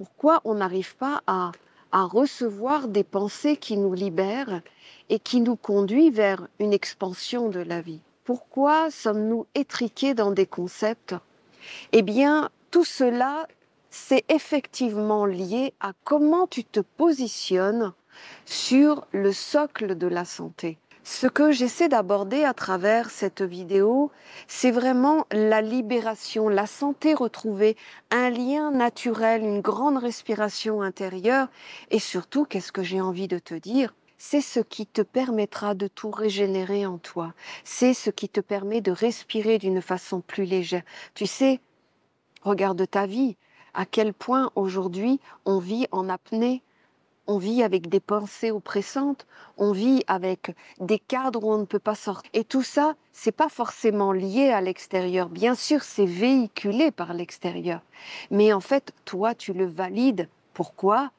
Pourquoi on n'arrive pas à recevoir des pensées qui nous libèrent et qui nous conduisent vers une expansion de la vie? Pourquoi sommes-nous étriqués dans des concepts? Eh bien, tout cela, c'est effectivement lié à comment tu te positionnes sur le socle de la santé. Ce que j'essaie d'aborder à travers cette vidéo, c'est vraiment la libération, la santé retrouvée, un lien naturel, une grande respiration intérieure et surtout, qu'est-ce que j'ai envie de te dire? C'est ce qui te permettra de tout régénérer en toi. C'est ce qui te permet de respirer d'une façon plus légère. Tu sais, regarde ta vie, à quel point aujourd'hui on vit en apnée. On vit avec des pensées oppressantes, on vit avec des cadres où on ne peut pas sortir. Et tout ça, c'est pas forcément lié à l'extérieur. Bien sûr, c'est véhiculé par l'extérieur. Mais en fait, toi, tu le valides. Pourquoi?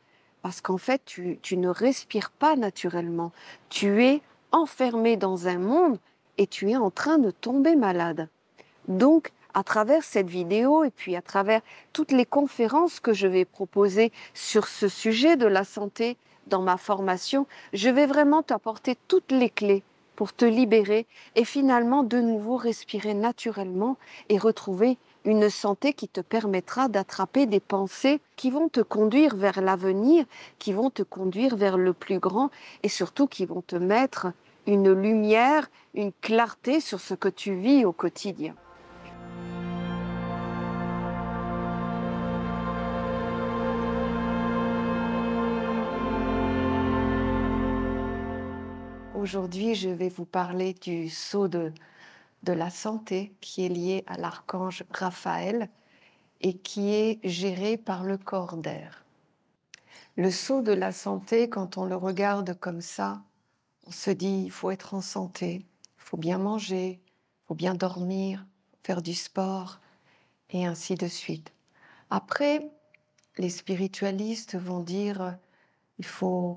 Parce qu'en fait, tu ne respires pas naturellement. Tu es enfermé dans un monde et tu es en train de tomber malade. Donc, à travers cette vidéo et puis à travers toutes les conférences que je vais proposer sur ce sujet de la santé dans ma formation, je vais vraiment t'apporter toutes les clés pour te libérer et finalement de nouveau respirer naturellement et retrouver une santé qui te permettra d'attraper des pensées qui vont te conduire vers l'avenir, qui vont te conduire vers le plus grand et surtout qui vont te mettre une lumière, une clarté sur ce que tu vis au quotidien. Aujourd'hui, je vais vous parler du sceau de la santé qui est lié à l'archange Raphaël et qui est géré par le corps d'air. Le sceau de la santé, quand on le regarde comme ça, on se dit il faut être en santé, il faut bien manger, il faut bien dormir, faire du sport et ainsi de suite. Après, les spiritualistes vont dire il faut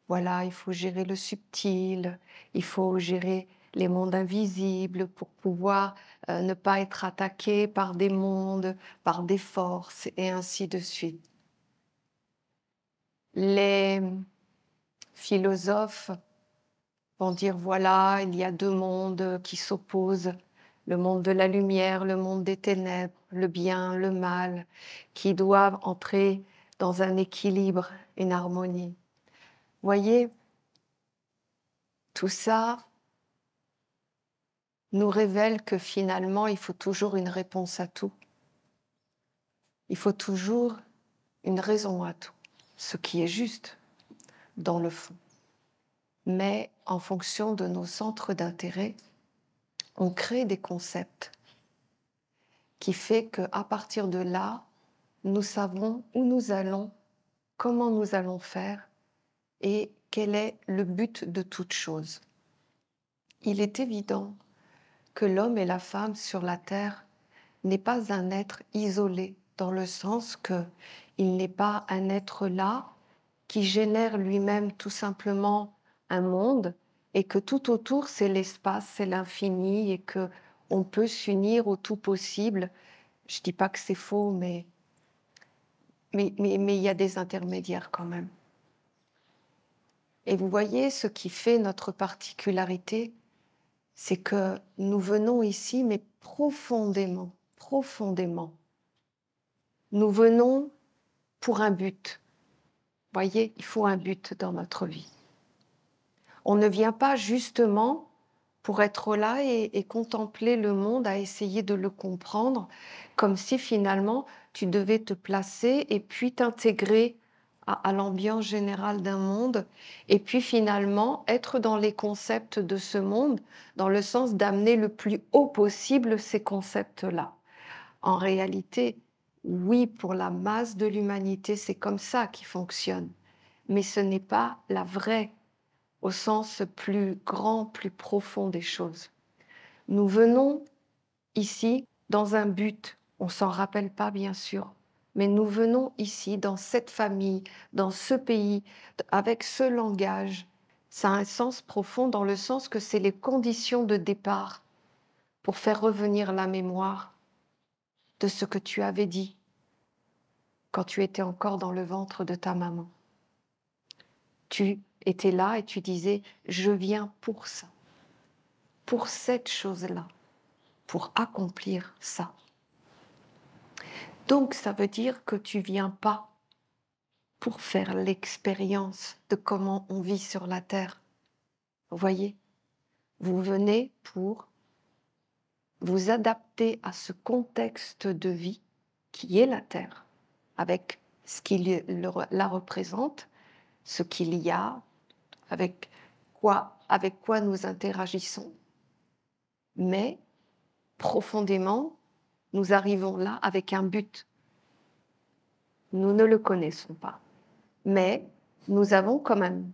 il faut gérer le subtil, il faut gérer les mondes invisibles pour pouvoir ne pas être attaqué par des mondes, par des forces et ainsi de suite. Les philosophes vont dire voilà, il y a deux mondes qui s'opposent, le monde de la lumière, le monde des ténèbres, le bien, le mal, qui doivent entrer dans un équilibre, une harmonie. Voyez, tout ça nous révèle que finalement, il faut toujours une réponse à tout. Il faut toujours une raison à tout, ce qui est juste dans le fond. Mais en fonction de nos centres d'intérêt, on crée des concepts qui fait qu'à partir de là, nous savons où nous allons, comment nous allons faire et quel est le but de toute chose. Il est évident que l'homme et la femme sur la terre n'est pas un être isolé, dans le sens qu'il n'est pas un être là qui génère lui-même tout simplement un monde et que tout autour c'est l'espace, c'est l'infini et que on peut s'unir au tout possible. Je dis pas que c'est faux, mais il y a des intermédiaires quand même. Et vous voyez, ce qui fait notre particularité, c'est que nous venons ici, mais profondément, profondément. Nous venons pour un but. Vous voyez, il faut un but dans notre vie. On ne vient pas justement pour être là et contempler le monde, à essayer de le comprendre, comme si finalement tu devais te placer et puis t'intégrer à l'ambiance générale d'un monde, et puis finalement être dans les concepts de ce monde, dans le sens d'amener le plus haut possible ces concepts-là. En réalité, oui, pour la masse de l'humanité, c'est comme ça qui fonctionne. Mais ce n'est pas la vraie, au sens plus grand, plus profond des choses. Nous venons ici dans un but, on s'en rappelle pas bien sûr, mais nous venons ici dans cette famille, dans ce pays, avec ce langage. Ça a un sens profond dans le sens que c'est les conditions de départ pour faire revenir la mémoire de ce que tu avais dit quand tu étais encore dans le ventre de ta maman. Tu étais là et tu disais, je viens pour ça, pour cette chose-là, pour accomplir ça. Donc ça veut dire que tu viens pas pour faire l'expérience de comment on vit sur la terre. Vous voyez, vous venez pour vous adapter à ce contexte de vie qui est la terre, avec ce qui la représente, ce qu'il y a, avec quoi nous interagissons. Mais profondément, nous arrivons là avec un but. Nous ne le connaissons pas, mais nous avons quand même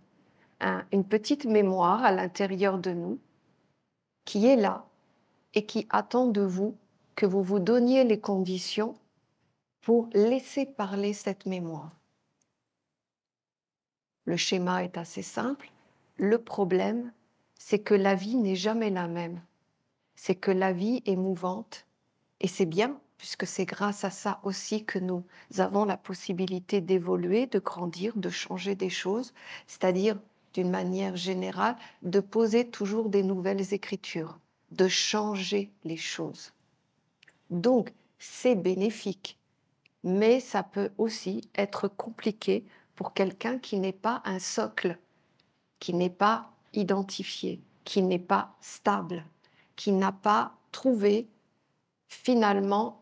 une petite mémoire à l'intérieur de nous qui est là et qui attend de vous que vous vous donniez les conditions pour laisser parler cette mémoire. Le schéma est assez simple. Le problème, c'est que la vie n'est jamais la même. C'est que la vie est mouvante et c'est bien, puisque c'est grâce à ça aussi que nous avons la possibilité d'évoluer, de grandir, de changer des choses, c'est-à-dire, d'une manière générale, de poser toujours des nouvelles écritures, de changer les choses. Donc, c'est bénéfique, mais ça peut aussi être compliqué pour quelqu'un qui n'est pas un socle, qui n'est pas identifié, qui n'est pas stable, qui n'a pas trouvé finalement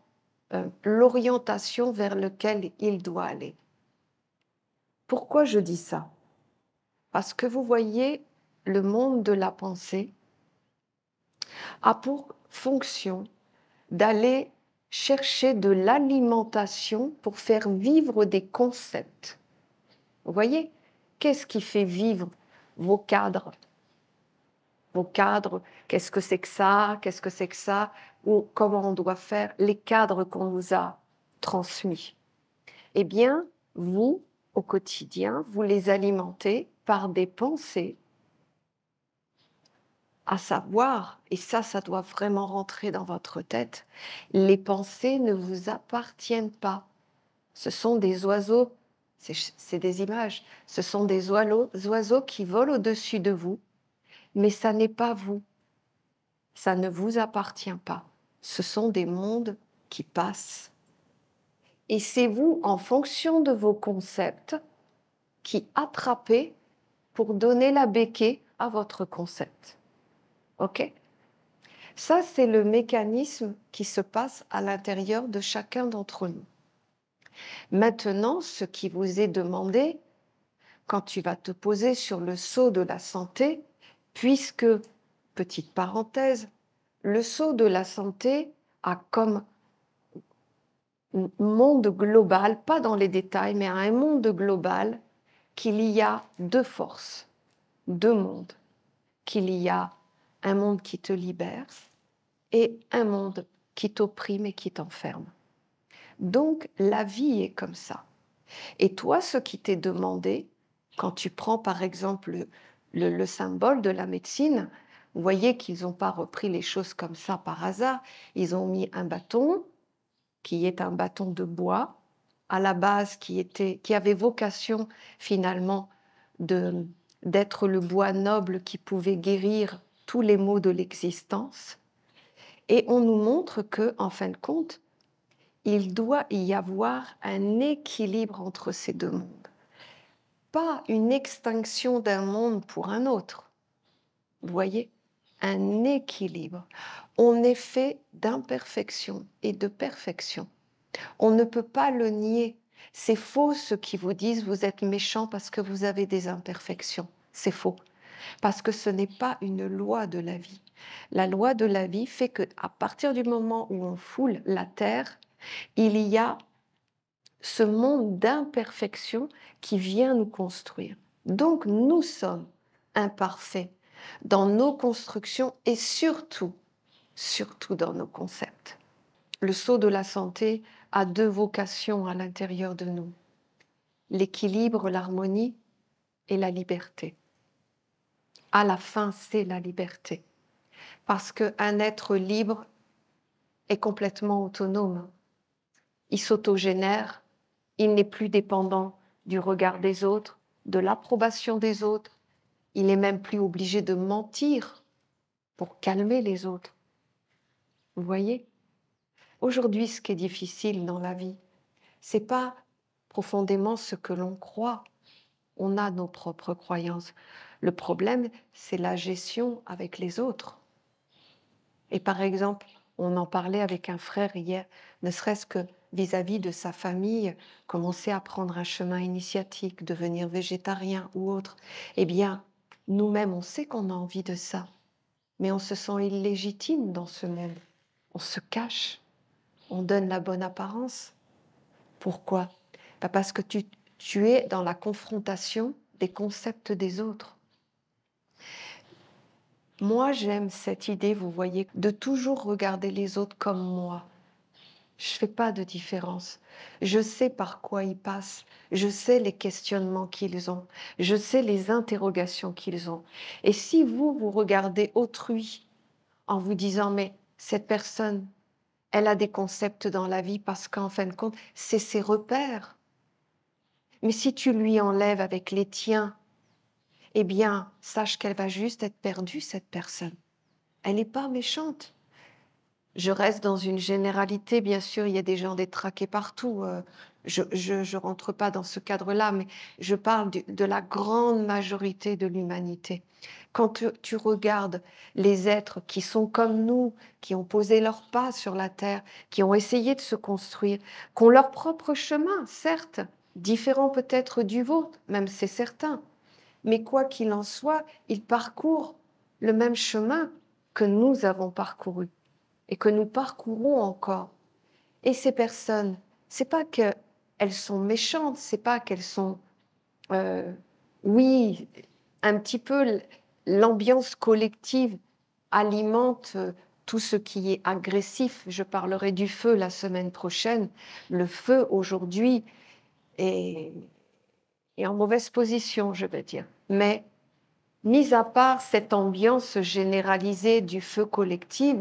l'orientation vers laquelle il doit aller. Pourquoi je dis ça? Parce que vous voyez, le monde de la pensée a pour fonction d'aller chercher de l'alimentation pour faire vivre des concepts. Vous voyez, qu'est-ce qui fait vivre vos cadres? Vos cadres, qu'est-ce que c'est que ça? Qu'est-ce que c'est que ça? Ou comment on doit faire? Les cadres qu'on vous a transmis. Eh bien, vous, au quotidien, vous les alimentez par des pensées, à savoir, et ça doit vraiment rentrer dans votre tête, les pensées ne vous appartiennent pas. Ce sont des oiseaux, c'est des images, ce sont des oiseaux qui volent au-dessus de vous, mais ça n'est pas vous. Ça ne vous appartient pas. Ce sont des mondes qui passent. Et c'est vous, en fonction de vos concepts, qui attrapez pour donner la béquille à votre concept. OK? Ça, c'est le mécanisme qui se passe à l'intérieur de chacun d'entre nous. Maintenant, ce qui vous est demandé, quand tu vas te poser sur le sceau de la santé, puisque, petite parenthèse, le sceau de la santé a comme monde global, pas dans les détails, mais un monde global, qu'il y a deux forces, deux mondes, qu'il y a un monde qui te libère et un monde qui t'opprime et qui t'enferme. Donc, la vie est comme ça. Et toi, ce qui t'est demandé, quand tu prends par exemple le symbole de la médecine, vous voyez qu'ils n'ont pas repris les choses comme ça par hasard. Ils ont mis un bâton, qui est un bâton de bois, à la base qui avait vocation finalement d'être le bois noble qui pouvait guérir tous les maux de l'existence. Et on nous montre que, en fin de compte, il doit y avoir un équilibre entre ces deux mondes. Pas une extinction d'un monde pour un autre. Vous voyez? Un équilibre. On est fait d'imperfection et de perfection. On ne peut pas le nier. C'est faux ceux qui vous disent vous êtes méchant parce que vous avez des imperfections. C'est faux. Parce que ce n'est pas une loi de la vie. La loi de la vie fait qu'à partir du moment où on foule la terre, il y a ce monde d'imperfection qui vient nous construire. Donc nous sommes imparfaits dans nos constructions et surtout dans nos concepts. Le sceau de la santé a deux vocations à l'intérieur de nous. L'équilibre, l'harmonie et la liberté. À la fin, c'est la liberté. Parce qu'un être libre est complètement autonome. Il s'autogénère Il n'est plus dépendant du regard des autres, de l'approbation des autres. Il n'est même plus obligé de mentir pour calmer les autres. Vous voyez? Aujourd'hui, ce qui est difficile dans la vie, c'est pas profondément ce que l'on croit. On a nos propres croyances. Le problème, c'est la gestion avec les autres. Et par exemple, on en parlait avec un frère hier, ne serait-ce que vis-à-vis de sa famille, commencer à prendre un chemin initiatique, devenir végétarien ou autre. Eh bien, nous-mêmes, on sait qu'on a envie de ça, mais on se sent illégitime dans ce monde. On se cache, on donne la bonne apparence. Pourquoi? Parce que tu es dans la confrontation des concepts des autres. Moi, j'aime cette idée, vous voyez, de toujours regarder les autres comme moi. Je ne fais pas de différence. Je sais par quoi ils passent. Je sais les questionnements qu'ils ont. Je sais les interrogations qu'ils ont. Et si vous regardez autrui en vous disant, mais cette personne, elle a des concepts dans la vie parce qu'en fin de compte, c'est ses repères. Mais si tu lui enlèves avec les tiens, eh bien, sache qu'elle va juste être perdue, cette personne. Elle n'est pas méchante. Je reste dans une généralité, bien sûr, il y a des gens détraqués partout. Je rentre pas dans ce cadre-là, mais je parle de la grande majorité de l'humanité. Quand tu regardes les êtres qui sont comme nous, qui ont posé leurs pas sur la terre, qui ont essayé de se construire, qui ont leur propre chemin, certes, différent peut-être du vôtre, même c'est certain, mais quoi qu'il en soit, ils parcourent le même chemin que nous avons parcouru et que nous parcourons encore. Et ces personnes, c'est pas qu'elles sont méchantes, c'est pas qu'elles sont, oui, un petit peu l'ambiance collective alimente tout ce qui est agressif. Je parlerai du feu la semaine prochaine. Le feu aujourd'hui est en mauvaise position, je vais dire. Mais mis à part cette ambiance généralisée du feu collectif,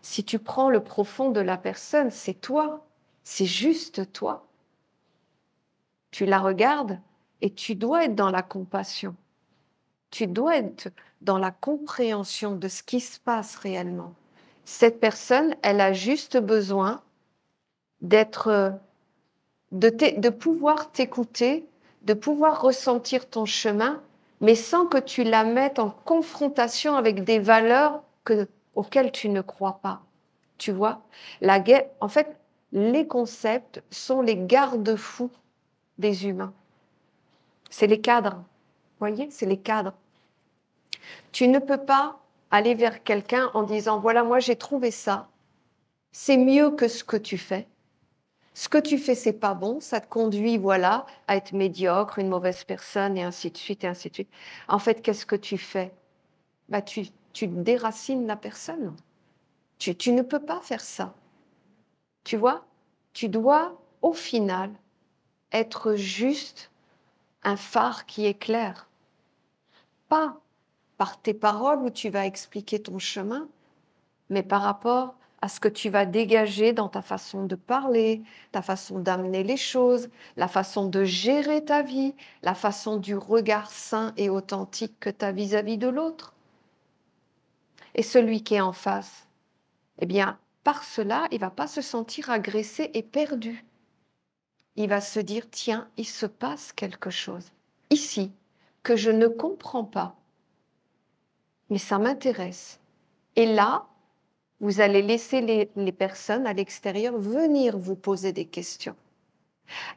si tu prends le profond de la personne, c'est toi, c'est juste toi. Tu la regardes et tu dois être dans la compassion. Tu dois être dans la compréhension de ce qui se passe réellement. Cette personne, elle a juste besoin d'être, de pouvoir t'écouter, de pouvoir ressentir ton chemin, mais sans que tu la mettes en confrontation avec des valeurs auxquelles tu ne crois pas. Tu vois, la guerre, en fait, les concepts sont les garde-fous des humains. C'est les cadres. Vous voyez, c'est les cadres. Tu ne peux pas aller vers quelqu'un en disant, voilà, moi j'ai trouvé ça, c'est mieux que ce que tu fais. Ce que tu fais, c'est pas bon, ça te conduit, voilà, à être médiocre, une mauvaise personne, et ainsi de suite, et ainsi de suite. En fait, qu'est-ce que tu fais? Bah, tu déracines la personne. Tu ne peux pas faire ça. Tu vois? Tu dois, au final, être juste un phare qui éclaire. Pas par tes paroles où tu vas expliquer ton chemin, mais par rapport à ce que tu vas dégager dans ta façon de parler, ta façon d'amener les choses, la façon de gérer ta vie, la façon du regard sain et authentique que tu as vis-à-vis de l'autre. Et celui qui est en face, eh bien, par cela, il ne va pas se sentir agressé et perdu. Il va se dire, tiens, il se passe quelque chose ici que je ne comprends pas, mais ça m'intéresse. Et là, vous allez laisser les personnes à l'extérieur venir vous poser des questions.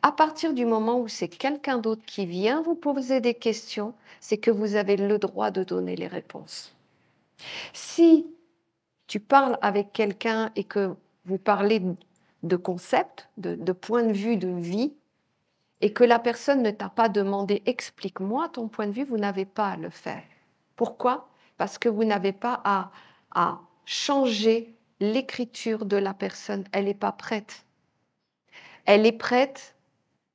À partir du moment où c'est quelqu'un d'autre qui vient vous poser des questions, c'est que vous avez le droit de donner les réponses. Si tu parles avec quelqu'un et que vous parlez de concepts, de points de vue de vie, et que la personne ne t'a pas demandé explique-moi ton point de vue, vous n'avez pas à le faire. Pourquoi? Parce que vous n'avez pas à changer l'écriture de la personne. Elle n'est pas prête. Elle est prête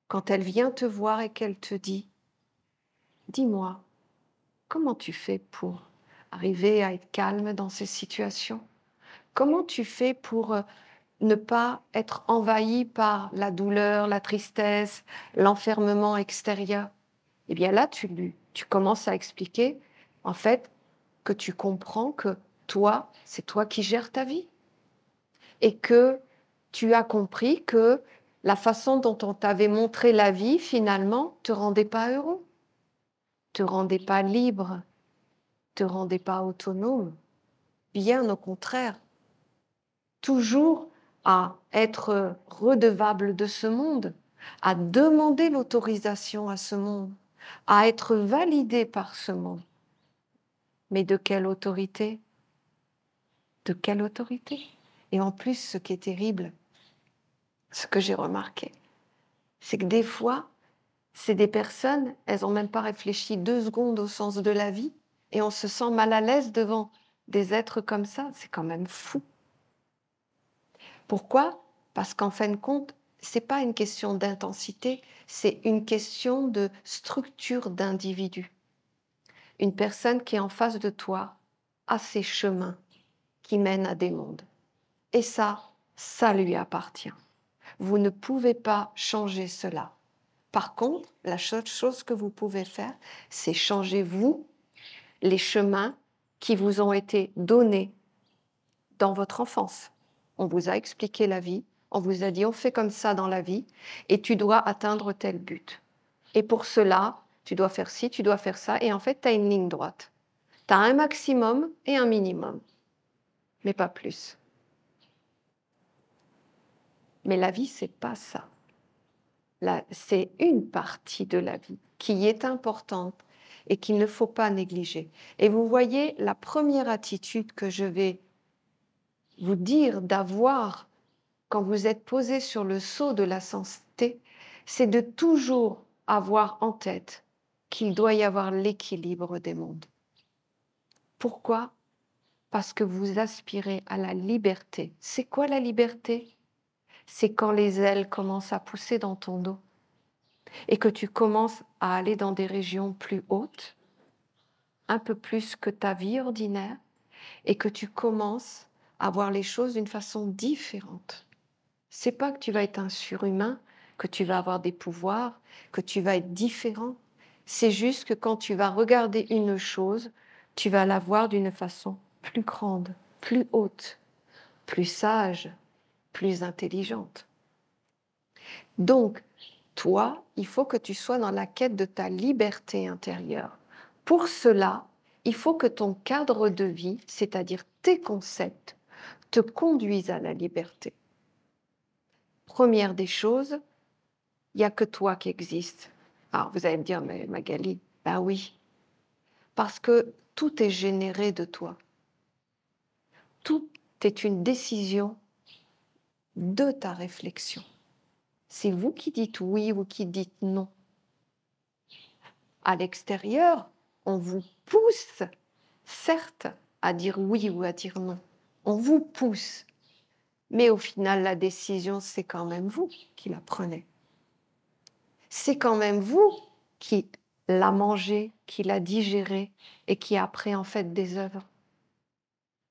quand elle vient te voir et qu'elle te dit dis-moi, comment tu fais pour arriver à être calme dans ces situations? Comment tu fais pour ne pas être envahi par la douleur, la tristesse, l'enfermement extérieur. Eh bien là, tu commences à expliquer, en fait, que tu comprends que toi, c'est toi qui gères ta vie et que tu as compris que la façon dont on t'avait montré la vie, finalement, te rendait pas heureux, te rendait pas libre, te rendait pas autonome. Bien au contraire, toujours à être redevable de ce monde, à demander l'autorisation à ce monde, à être validé par ce monde. Mais de quelle autorité? De quelle autorité? Et en plus, ce qui est terrible, ce que j'ai remarqué, c'est que des fois, c'est des personnes, elles n'ont même pas réfléchi 2 secondes au sens de la vie, et on se sent mal à l'aise devant des êtres comme ça. C'est quand même fou. Pourquoi? Parce qu'en fin de compte, c'est pas une question d'intensité, c'est une question de structure d'individu. Une personne qui est en face de toi a ses chemins qui mènent à des mondes. Et ça lui appartient. Vous ne pouvez pas changer cela. Par contre, la seule chose que vous pouvez faire, c'est changer vous les chemins qui vous ont été donnés dans votre enfance. On vous a expliqué la vie, on vous a dit on fait comme ça dans la vie et tu dois atteindre tel but. Et pour cela, tu dois faire ci, tu dois faire ça et en fait, tu as une ligne droite. Tu as un maximum et un minimum, mais pas plus. Mais la vie, c'est pas ça. C'est une partie de la vie qui est importante et qu'il ne faut pas négliger. Et vous voyez, la première attitude que je vais vous dire d'avoir quand vous êtes posé sur le sceau de la santé, c'est de toujours avoir en tête qu'il doit y avoir l'équilibre des mondes. Pourquoi? Parce que vous aspirez à la liberté. C'est quoi la liberté? C'est quand les ailes commencent à pousser dans ton dos et que tu commences à aller dans des régions plus hautes, un peu plus que ta vie ordinaire, et que tu commences à voir les choses d'une façon différente. C'est pas que tu vas être un surhumain, que tu vas avoir des pouvoirs, que tu vas être différent. C'est juste que quand tu vas regarder une chose, tu vas la voir d'une façon plus grande, plus haute, plus sage, plus intelligente. Donc, toi, il faut que tu sois dans la quête de ta liberté intérieure. Pour cela, il faut que ton cadre de vie, c'est-à-dire tes concepts, te conduisent à la liberté. Première des choses, il n'y a que toi qui existe. Alors, vous allez me dire, mais Magali, ben oui, parce que tout est généré de toi. Tout est une décision de ta réflexion. C'est vous qui dites oui ou qui dites non. À l'extérieur, on vous pousse, certes, à dire oui ou à dire non. On vous pousse. Mais au final, la décision, c'est quand même vous qui la prenez. C'est quand même vous qui la mangez, qui la digérez et qui après en faites des œuvres.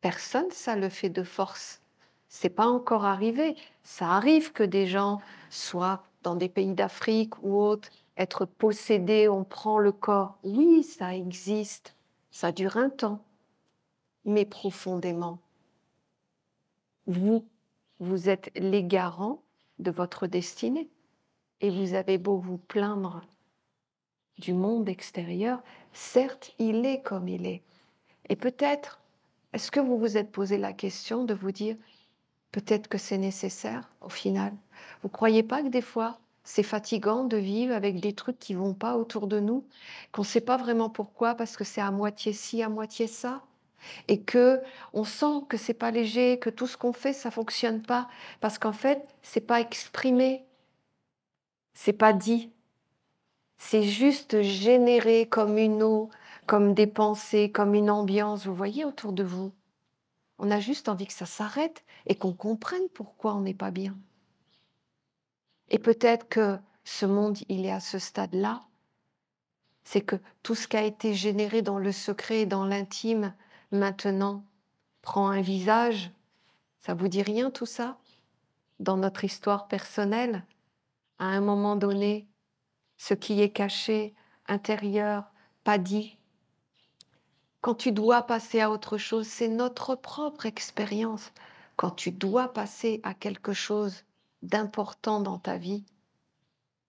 Personne, ça le fait de force. C'est pas encore arrivé. Ça arrive que des gens soient dans des pays d'Afrique ou autres, être possédés, on prend le corps. Oui, ça existe. Ça dure un temps. Mais profondément, vous êtes les garants de votre destinée. Et vous avez beau vous plaindre du monde extérieur, certes, il est comme il est. Et peut-être, est-ce que vous vous êtes posé la question de vous dire, peut-être que c'est nécessaire au final? Vous ne croyez pas que des fois, c'est fatigant de vivre avec des trucs qui ne vont pas autour de nous, qu'on ne sait pas vraiment pourquoi, parce que c'est à moitié ci, à moitié ça, et que on sent que c'est pas léger, que tout ce qu'on fait, ça fonctionne pas, parce qu'en fait, c'est pas exprimé, c'est pas dit. C'est juste généré comme une eau, comme des pensées, comme une ambiance, vous voyez, autour de vous. On a juste envie que ça s'arrête et qu'on comprenne pourquoi on n'est pas bien. Et peut-être que ce monde, il est à ce stade-là. C'est que tout ce qui a été généré dans le secret et dans l'intime, maintenant, prend un visage. Ça vous dit rien tout ça? dans notre histoire personnelle, à un moment donné, ce qui est caché, intérieur, pas dit. Quand tu dois passer à autre chose, c'est notre propre expérience. Quand tu dois passer à quelque chose d'important dans ta vie,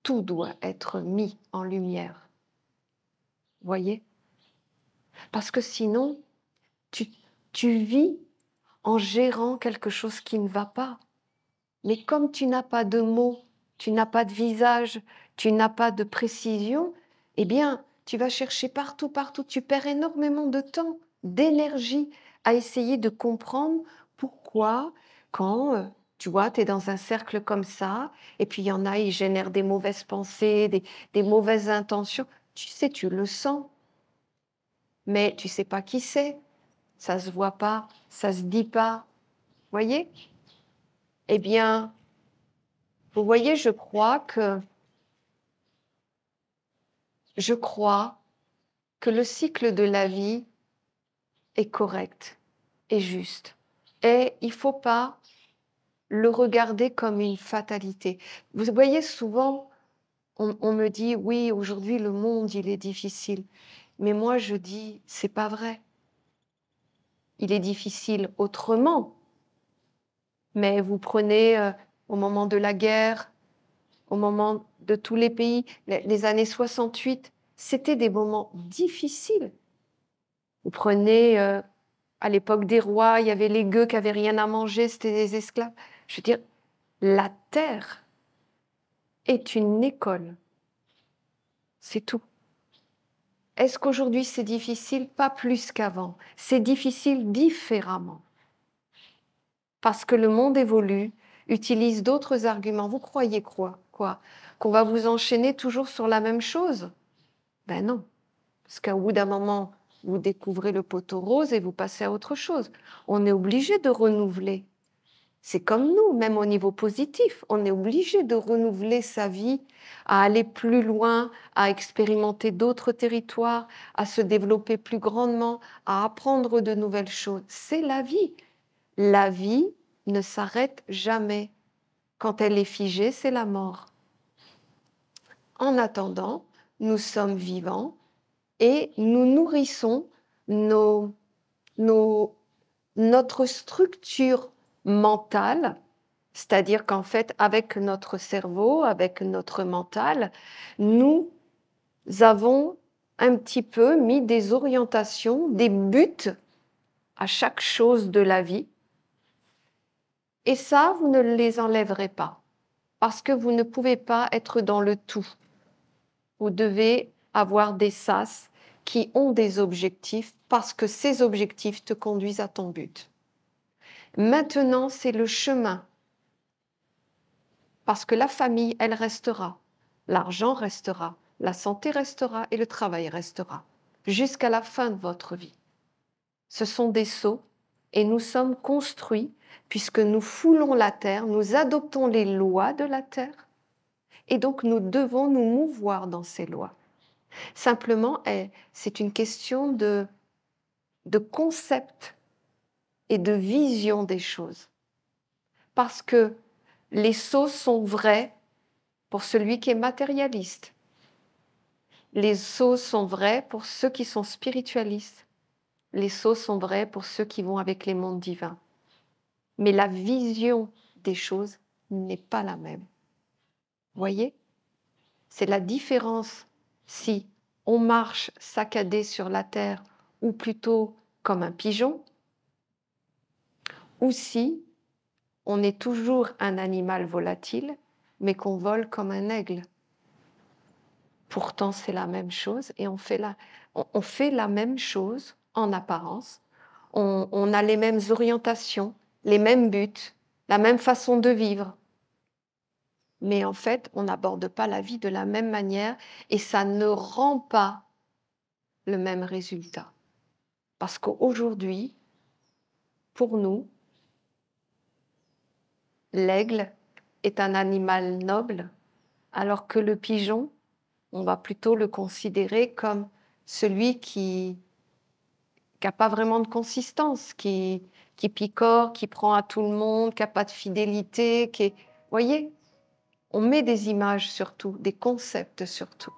tout doit être mis en lumière. Voyez? Parce que sinon, tu, tu vis en gérant quelque chose qui ne va pas. Mais comme tu n'as pas de mots, tu n'as pas de visage, tu n'as pas de précision, eh bien, tu vas chercher partout, partout. Tu perds énormément de temps, d'énergie à essayer de comprendre pourquoi, quand, tu vois, tu es dans un cercle comme ça, et puis il y en a, ils génèrent des mauvaises pensées, des mauvaises intentions. Tu sais, tu le sens, mais tu sais pas qui c'est. Ça se voit pas, ça se dit pas. Voyez? Eh bien, vous voyez, je crois que le cycle de la vie est correct et juste. Et il ne faut pas le regarder comme une fatalité. Vous voyez, souvent, on me dit, oui, aujourd'hui, le monde, il est difficile. Mais moi, je dis, c'est pas vrai. Il est difficile autrement. Mais vous prenez au moment de la guerre, au moment de tous les pays, les années 68, c'était des moments difficiles. Vous prenez à l'époque des rois, il y avait les gueux qui n'avaient rien à manger, c'était des esclaves. Je veux dire, la terre est une école. C'est tout. Est-ce qu'aujourd'hui c'est difficile? Pas plus qu'avant. C'est difficile différemment. Parce que le monde évolue, utilise d'autres arguments. Vous croyez quoi? Qu'on va vous enchaîner toujours sur la même chose? Ben non. Parce qu'au bout d'un moment, vous découvrez le poteau rose et vous passez à autre chose. On est obligé de renouveler. C'est comme nous, même au niveau positif, on est obligé de renouveler sa vie, à aller plus loin, à expérimenter d'autres territoires, à se développer plus grandement, à apprendre de nouvelles choses. C'est la vie. La vie ne s'arrête jamais. Quand elle est figée, c'est la mort. En attendant, nous sommes vivants et nous nourrissons nos, notre structure mentale, c'est-à-dire qu'en fait, avec notre cerveau, avec notre mental, nous avons un petit peu mis des orientations, des buts à chaque chose de la vie. Et ça, vous ne les enlèverez pas, parce que vous ne pouvez pas être dans le tout. Vous devez avoir des sas qui ont des objectifs, parce que ces objectifs te conduisent à ton but. Maintenant, c'est le chemin. Parce que la famille, elle restera. L'argent restera. La santé restera et le travail restera. Jusqu'à la fin de votre vie. Ce sont des sauts et nous sommes construits puisque nous foulons la terre, nous adoptons les lois de la terre et donc nous devons nous mouvoir dans ces lois. Simplement, c'est une question de concept et de vision des choses. Parce que les sauts sont vrais pour celui qui est matérialiste. Les sauts sont vrais pour ceux qui sont spiritualistes. Les sauts sont vrais pour ceux qui vont avec les mondes divins. Mais la vision des choses n'est pas la même. Voyez? C'est la différence si on marche saccadé sur la terre ou plutôt comme un pigeon, ou si on est toujours un animal volatile, mais qu'on vole comme un aigle. Pourtant, c'est la même chose et on fait la même chose en apparence. On a les mêmes orientations, les mêmes buts, la même façon de vivre. Mais en fait, on n'aborde pas la vie de la même manière et ça ne rend pas le même résultat. Parce qu'aujourd'hui, pour nous, l'aigle est un animal noble, alors que le pigeon, on va plutôt le considérer comme celui qui qui n'a pas vraiment de consistance, qui picore, qui prend à tout le monde, qui n'a pas de fidélité, qui est... Vous voyez, on met des images surtout, des concepts surtout.